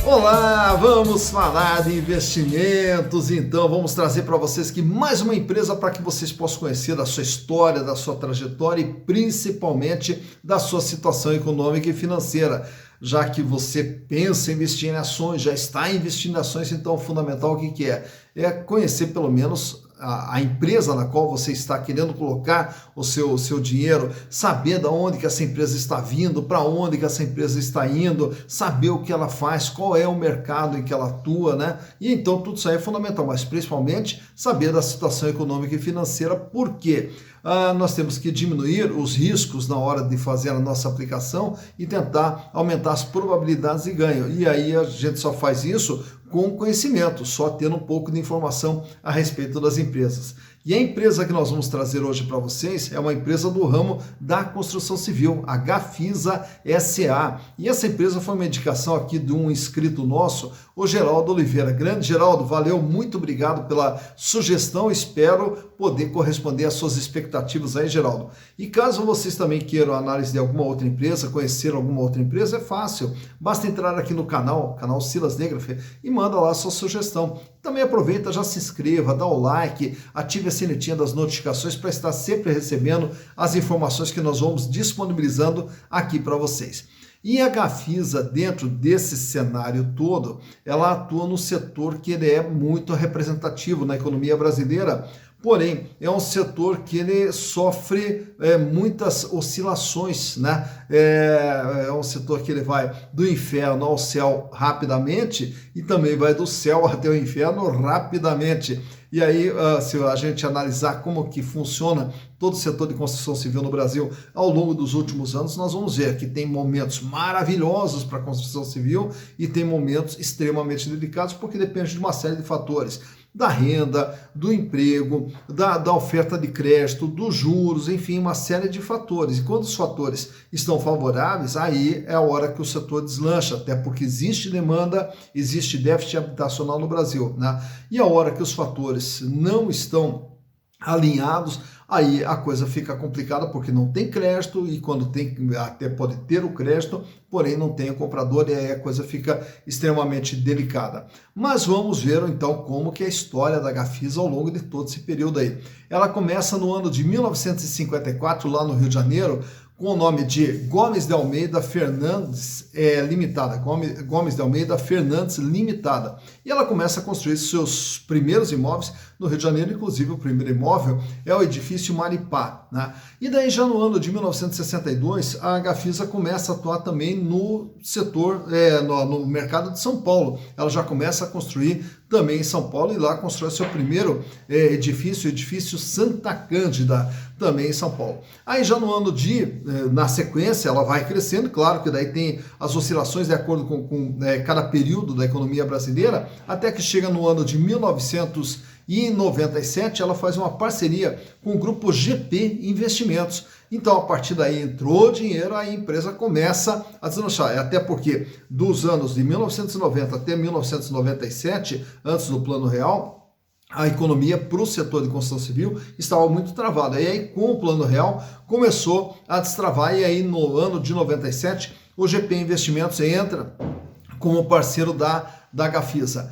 Olá, vamos falar de investimentos, então vamos trazer para vocês aqui mais uma empresa para que vocês possam conhecer da sua história, da sua trajetória e principalmente da sua situação econômica e financeira. Já que você pensa em investir em ações, já está investindo em ações, então o fundamental o que é? É conhecer pelo menos a empresa na qual você está querendo colocar o seu dinheiro, saber de onde que essa empresa está vindo, para onde que essa empresa está indo, saber o que ela faz, qual é o mercado em que ela atua, né? E então tudo isso aí é fundamental, mas principalmente saber da situação econômica e financeira, porque nós temos que diminuir os riscos na hora de fazer a nossa aplicação e tentar aumentar as probabilidades de ganho. E aí a gente só faz isso com conhecimento, só tendo um pouco de informação a respeito das empresas. E a empresa que nós vamos trazer hoje para vocês é uma empresa do ramo da construção civil, a Gafisa SA. E essa empresa foi uma indicação aqui de um inscrito nosso, o Geraldo Oliveira. Grande Geraldo, valeu, muito obrigado pela sugestão, espero poder corresponder às suas expectativas aí, Geraldo. E caso vocês também queiram análise de alguma outra empresa, conhecer alguma outra empresa, é fácil. Basta entrar aqui no canal Silas Negrafé, e manda lá a sua sugestão. Também aproveita, já se inscreva, dá o like, ative a sinetinha das notificações para estar sempre recebendo as informações que nós vamos disponibilizando aqui para vocês. E a Gafisa, dentro desse cenário todo, ela atua no setor que ele é muito representativo na economia brasileira, porém é um setor que ele sofre muitas oscilações, né? É um setor que ele vai do inferno ao céu rapidamente e também vai do céu até o inferno rapidamente. E aí, se a gente analisar como que funciona todo o setor de construção civil no Brasil ao longo dos últimos anos, nós vamos ver que tem momentos maravilhosos para a construção civil e tem momentos extremamente delicados, porque depende de uma série de fatores. Da renda, do emprego, da oferta de crédito, dos juros, enfim, uma série de fatores. E quando os fatores estão favoráveis, aí é a hora que o setor deslancha, até porque existe demanda, existe déficit habitacional no Brasil, né? E a hora que os fatores não estão alinhados, aí a coisa fica complicada porque não tem crédito e quando tem, até pode ter o crédito, porém não tem o comprador e aí a coisa fica extremamente delicada. Mas vamos ver então como que é a história da Gafisa ao longo de todo esse período aí. Ela começa no ano de 1954 lá no Rio de Janeiro, com o nome de Gomes de Almeida Fernandes Limitada, Gomes de Almeida Fernandes Limitada. E ela começa a construir seus primeiros imóveis no Rio de Janeiro, inclusive o primeiro imóvel é o edifício Maripá, né? E daí já no ano de 1962, a Gafisa começa a atuar também no setor, no mercado de São Paulo. Ela já começa a construir também em São Paulo e lá constrói seu primeiro edifício, o edifício Santa Cândida, também em São Paulo. Aí já no ano na sequência, ela vai crescendo, claro que daí tem as oscilações de acordo com cada período da economia brasileira, até que chega no ano de 1997, ela faz uma parceria com o grupo GP Investimentos. Então, a partir daí entrou dinheiro, aí a empresa começa a deslanchar. Até porque dos anos de 1990 até 1997, antes do Plano Real, a economia para o setor de construção civil estava muito travada. E aí, com o Plano Real, começou a destravar. E aí, no ano de 97, o GP Investimentos entra como parceiro da Gafisa.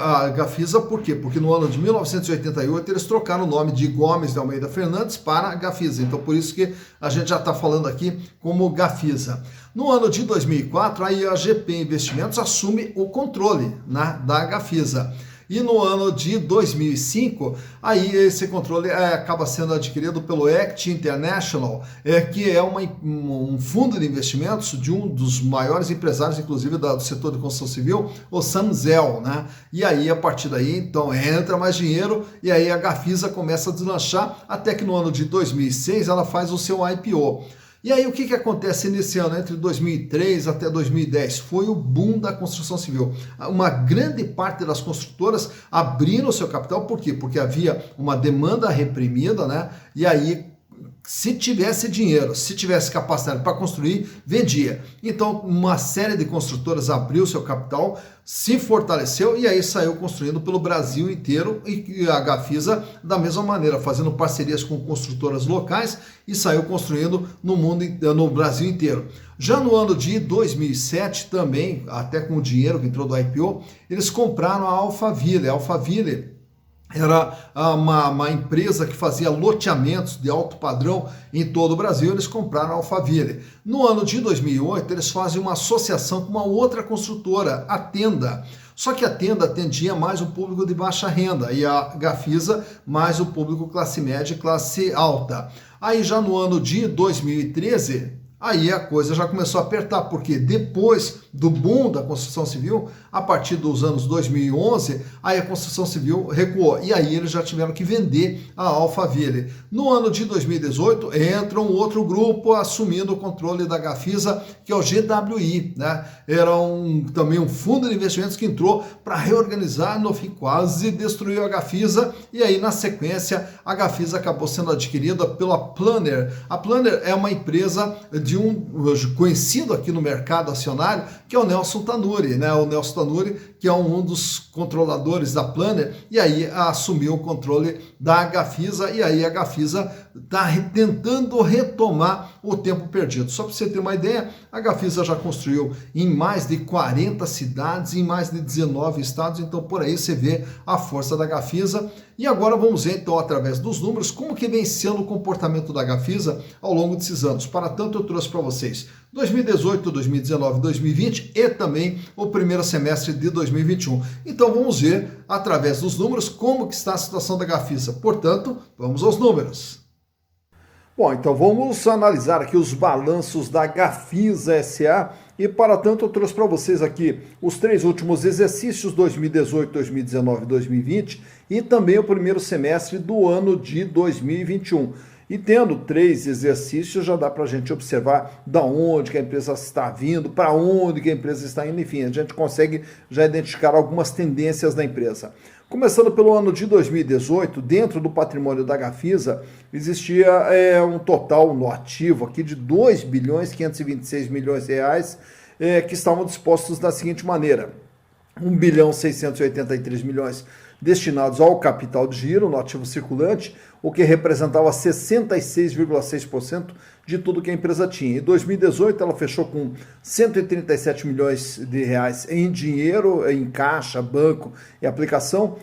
A Gafisa por quê? Porque no ano de 1988 eles trocaram o nome de Gomes de Almeida Fernandes para Gafisa. Então por isso que a gente já está falando aqui como Gafisa. No ano de 2004, aí a GP Investimentos assume o controle, né, da Gafisa. E no ano de 2005, aí esse controle acaba sendo adquirido pelo Act International, que é um fundo de investimentos de um dos maiores empresários, inclusive do setor de construção civil, o Sam Zell, né? E aí, a partir daí, então, entra mais dinheiro e aí a Gafisa começa a deslanchar, até que no ano de 2006 ela faz o seu IPO. E aí o que acontece nesse ano, entre 2003 até 2010? Foi o boom da construção civil. Uma grande parte das construtoras abriram o seu capital, por quê? Porque havia uma demanda reprimida, né? E aí se tivesse dinheiro, se tivesse capacidade para construir, vendia. Então, uma série de construtoras abriu seu capital, se fortaleceu e aí saiu construindo pelo Brasil inteiro, e a Gafisa da mesma maneira, fazendo parcerias com construtoras locais e saiu construindo no Brasil inteiro. Já no ano de 2007 também, até com o dinheiro que entrou do IPO, eles compraram a Alphaville. A Alphaville era uma empresa que fazia loteamentos de alto padrão em todo o Brasil. Eles compraram a Alphaville. No ano de 2008, eles fazem uma associação com uma outra construtora, a Tenda. Só que a Tenda atendia mais o público de baixa renda e a Gafisa mais o público classe média e classe alta. Aí já no ano de 2013... aí a coisa já começou a apertar, porque depois do boom da construção civil, a partir dos anos 2011, aí a construção civil recuou. E aí eles já tiveram que vender a Alphaville. No ano de 2018, entra um outro grupo assumindo o controle da Gafisa, que é o GWI, né? Era também um fundo de investimentos que entrou para reorganizar, no fim quase destruiu a Gafisa, e aí na sequência a Gafisa acabou sendo adquirida pela Planner. A Planner é uma empresa de um conhecido aqui no mercado acionário, que é o Nelson Tanuri, né? O Nelson Tanuri, que é um dos controladores da Planner, e aí assumiu o controle da Gafisa, e aí a Gafisa está tentando retomar o tempo perdido. Só para você ter uma ideia, a Gafisa já construiu em mais de 40 cidades, em mais de 19 estados, então por aí você vê a força da Gafisa. E agora vamos ver então, através dos números, como que vem sendo o comportamento da Gafisa ao longo desses anos. Para tanto, eu trouxe para vocês 2018, 2019, 2020 e também o primeiro semestre de 2021. Então vamos ver, através dos números, como que está a situação da Gafisa. Portanto, vamos aos números. Bom, então vamos analisar aqui os balanços da Gafisa S.A. e para tanto eu trouxe para vocês aqui os 3 últimos exercícios, 2018, 2019 e 2020 e também o primeiro semestre do ano de 2021. E tendo 3 exercícios, já dá para a gente observar da onde que a empresa está vindo, para onde que a empresa está indo, enfim, a gente consegue já identificar algumas tendências da empresa. Começando pelo ano de 2018, dentro do patrimônio da Gafisa, existia um total no ativo aqui de 2 bilhões 526 milhões de reais, que estavam dispostos da seguinte maneira: 1 bilhão 683 milhões destinados ao capital de giro, no ativo circulante, o que representava 66,6% de tudo que a empresa tinha. Em 2018, ela fechou com 137 milhões de reais em dinheiro, em caixa, banco e aplicação,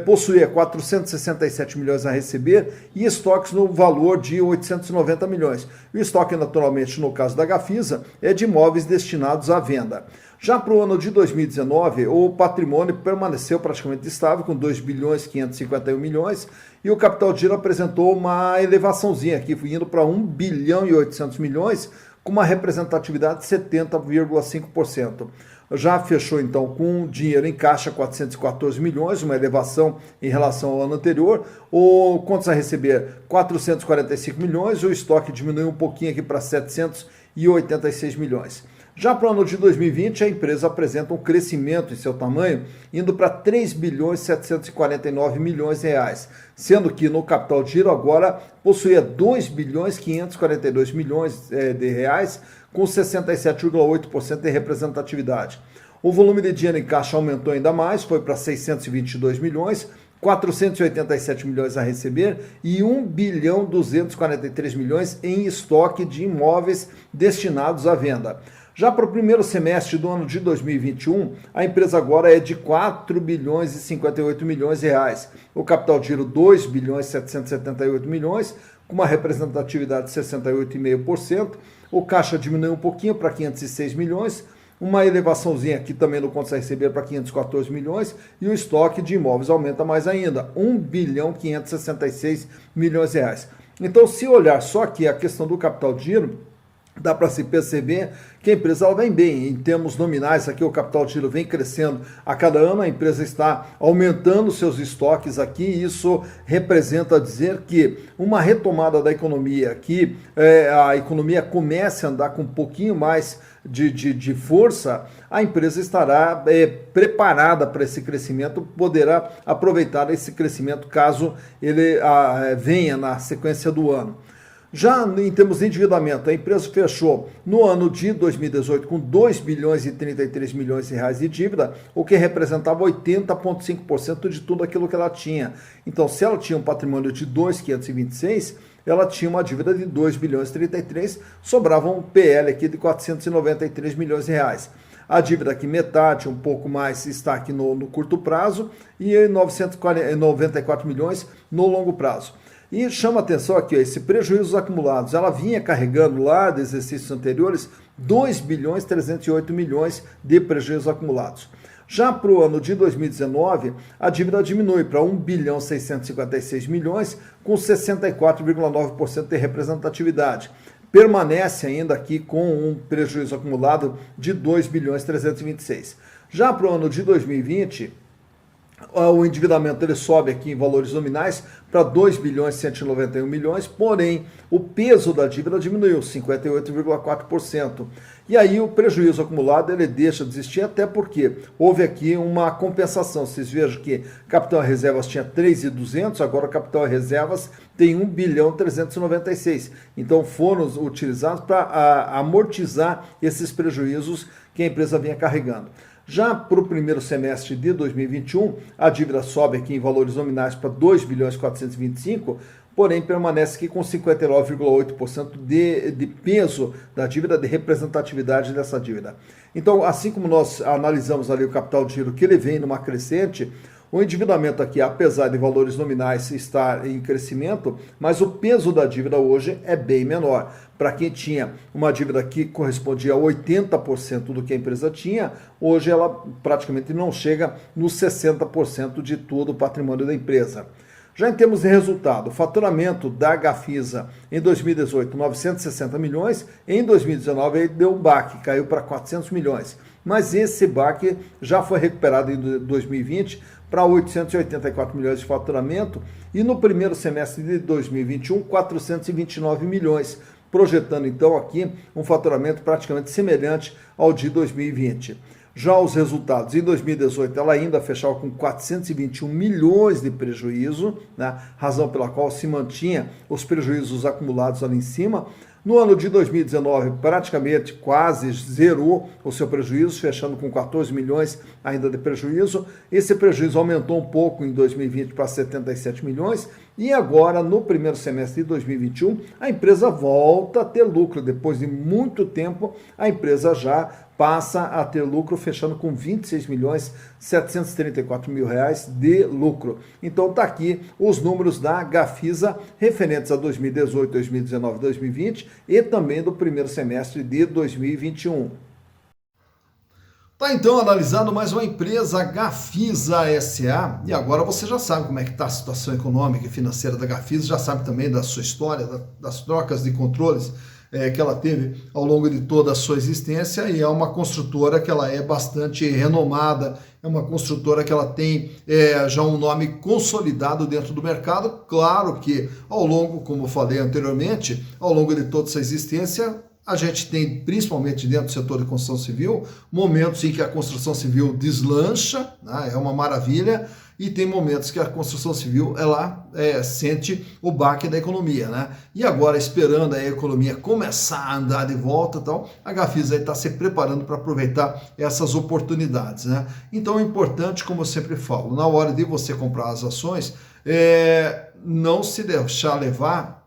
possuía 467 milhões a receber e estoques no valor de 890 milhões. O estoque, naturalmente, no caso da Gafisa, é de imóveis destinados à venda. Já para o ano de 2019, o patrimônio permaneceu praticamente estável, com 2 bilhões 551 milhões, e o capital de giro apresentou uma elevaçãozinha aqui, indo para 1 bilhão e 800 milhões, com uma representatividade de 70,5%. Já fechou então com dinheiro em caixa 414 milhões, uma elevação em relação ao ano anterior, o contas a receber 445 milhões, o estoque diminuiu um pouquinho aqui para 786 milhões. Já para o ano de 2020, a empresa apresenta um crescimento em seu tamanho, indo para 3 bilhões 749 milhões de reais, sendo que no capital de giro agora possuía 2 bilhões 542 milhões de reais, com 67,8% de representatividade. O volume de dinheiro em caixa aumentou ainda mais, foi para 622 milhões, 487 milhões a receber e 1 bilhão 243 milhões em estoque de imóveis destinados à venda. Já para o primeiro semestre do ano de 2021, a empresa agora é de 4 bilhões e 58 milhões de reais. O capital de giro 2 bilhões e 778 milhões, com uma representatividade de 68,5%. O caixa diminuiu um pouquinho para 506 milhões, uma elevaçãozinha aqui também no contas a receber para 514 milhões e o estoque de imóveis aumenta mais ainda, 1 bilhão 566 milhões de reais. Então, se olhar só aqui a questão do capital de giro, dá para se perceber que a empresa ela vem bem. Em termos nominais, aqui o capital de giro vem crescendo a cada ano, a empresa está aumentando seus estoques aqui, e isso representa dizer que uma retomada da economia, que a economia comece a andar com um pouquinho mais de força, a empresa estará preparada para esse crescimento, poderá aproveitar esse crescimento caso ele venha na sequência do ano. Já em termos de endividamento, a empresa fechou no ano de 2018 com 2 bilhões e 33 milhões de reais de dívida, o que representava 80,5% de tudo aquilo que ela tinha. Então, se ela tinha um patrimônio de 2,526, ela tinha uma dívida de 2 bilhões e 33, sobrava um PL aqui de 493 milhões de reais. A dívida aqui, metade, um pouco mais, está aqui no curto prazo e 994 milhões no longo prazo. E chama atenção aqui, ó, esse prejuízos acumulados, ela vinha carregando lá de exercícios anteriores 2 bilhões 308 milhões de prejuízos acumulados. Já para o ano de 2019, a dívida diminui para 1 bilhão 656 milhões, com 64,9% de representatividade. Permanece ainda aqui com um prejuízo acumulado de 2 bilhões 326. Já para o ano de 2020, o endividamento ele sobe aqui em valores nominais para 2 bilhões 191 milhões, porém o peso da dívida diminuiu 58,4%. E aí o prejuízo acumulado ele deixa de existir, até porque houve aqui uma compensação. Vocês vejam que capital e reservas tinha 3.200, agora capital e reservas tem 1 bilhão 396. Então foram utilizados para amortizar esses prejuízos que a empresa vinha carregando. Já para o primeiro semestre de 2021, a dívida sobe aqui em valores nominais para 2 bilhões 425, porém permanece aqui com 59,8% de peso da dívida, de representatividade dessa dívida. Então, assim como nós analisamos ali o capital de giro, que ele vem numa crescente, o endividamento aqui, apesar de valores nominais estar em crescimento, mas o peso da dívida hoje é bem menor. Para quem tinha uma dívida que correspondia a 80% do que a empresa tinha, hoje ela praticamente não chega nos 60% de todo o patrimônio da empresa. Já em termos de resultado, o faturamento da Gafisa em 2018, 960 milhões, em 2019 ele deu um baque, caiu para 400 milhões. Mas esse baque já foi recuperado em 2020 para 884 milhões de faturamento e no primeiro semestre de 2021, 429 milhões, projetando então aqui um faturamento praticamente semelhante ao de 2020. Já os resultados, em 2018, ela ainda fechava com 421 milhões de prejuízo, né? Razão pela qual se mantinha os prejuízos acumulados ali em cima. No ano de 2019, praticamente quase zerou o seu prejuízo, fechando com 14 milhões ainda de prejuízo. Esse prejuízo aumentou um pouco em 2020 para 77 milhões e agora, no primeiro semestre de 2021, a empresa volta a ter lucro. Depois de muito tempo, a empresa já passa a ter lucro, fechando com 26 milhões 734 mil reais de lucro. Então tá aqui os números da Gafisa referentes a 2018, 2019, 2020 e também do primeiro semestre de 2021. Tá então analisando mais uma empresa, Gafisa SA, e agora você já sabe como é que está a situação econômica e financeira da Gafisa, já sabe também da sua história, das trocas de controles que ela teve ao longo de toda a sua existência, e é uma construtora que ela é bastante renomada, é uma construtora que ela tem já um nome consolidado dentro do mercado. Claro que ao longo, como eu falei anteriormente, ao longo de toda essa existência, a gente tem, principalmente dentro do setor de construção civil, momentos em que a construção civil deslancha, né, é uma maravilha, e tem momentos que a construção civil ela sente o baque da economia, né? E agora, esperando a economia começar a andar de volta e tal, a Gafisa está se preparando para aproveitar essas oportunidades, né? Então é importante, como eu sempre falo, na hora de você comprar as ações, não se deixar levar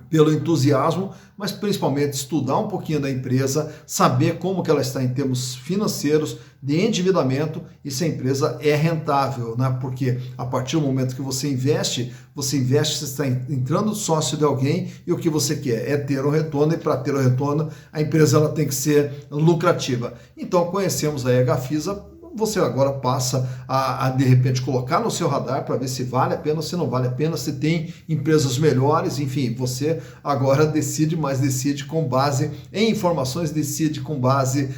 pelo entusiasmo, mas principalmente estudar um pouquinho da empresa, saber como que ela está em termos financeiros, de endividamento, e se a empresa é rentável, né? Porque a partir do momento que você investe, você está entrando sócio de alguém e o que você quer é ter um retorno, e para ter o retorno, a empresa ela tem que ser lucrativa. Então conhecemos aí a Gafisa. Você agora passa a de repente colocar no seu radar para ver se vale a pena ou se não vale a pena, se tem empresas melhores, enfim, você agora decide, mas decide com base em informações, decide com base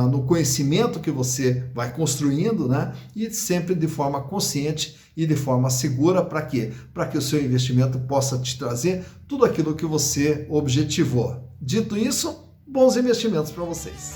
no conhecimento que você vai construindo, né? E sempre de forma consciente e de forma segura. Para quê? Para que o seu investimento possa te trazer tudo aquilo que você objetivou. Dito isso, bons investimentos para vocês.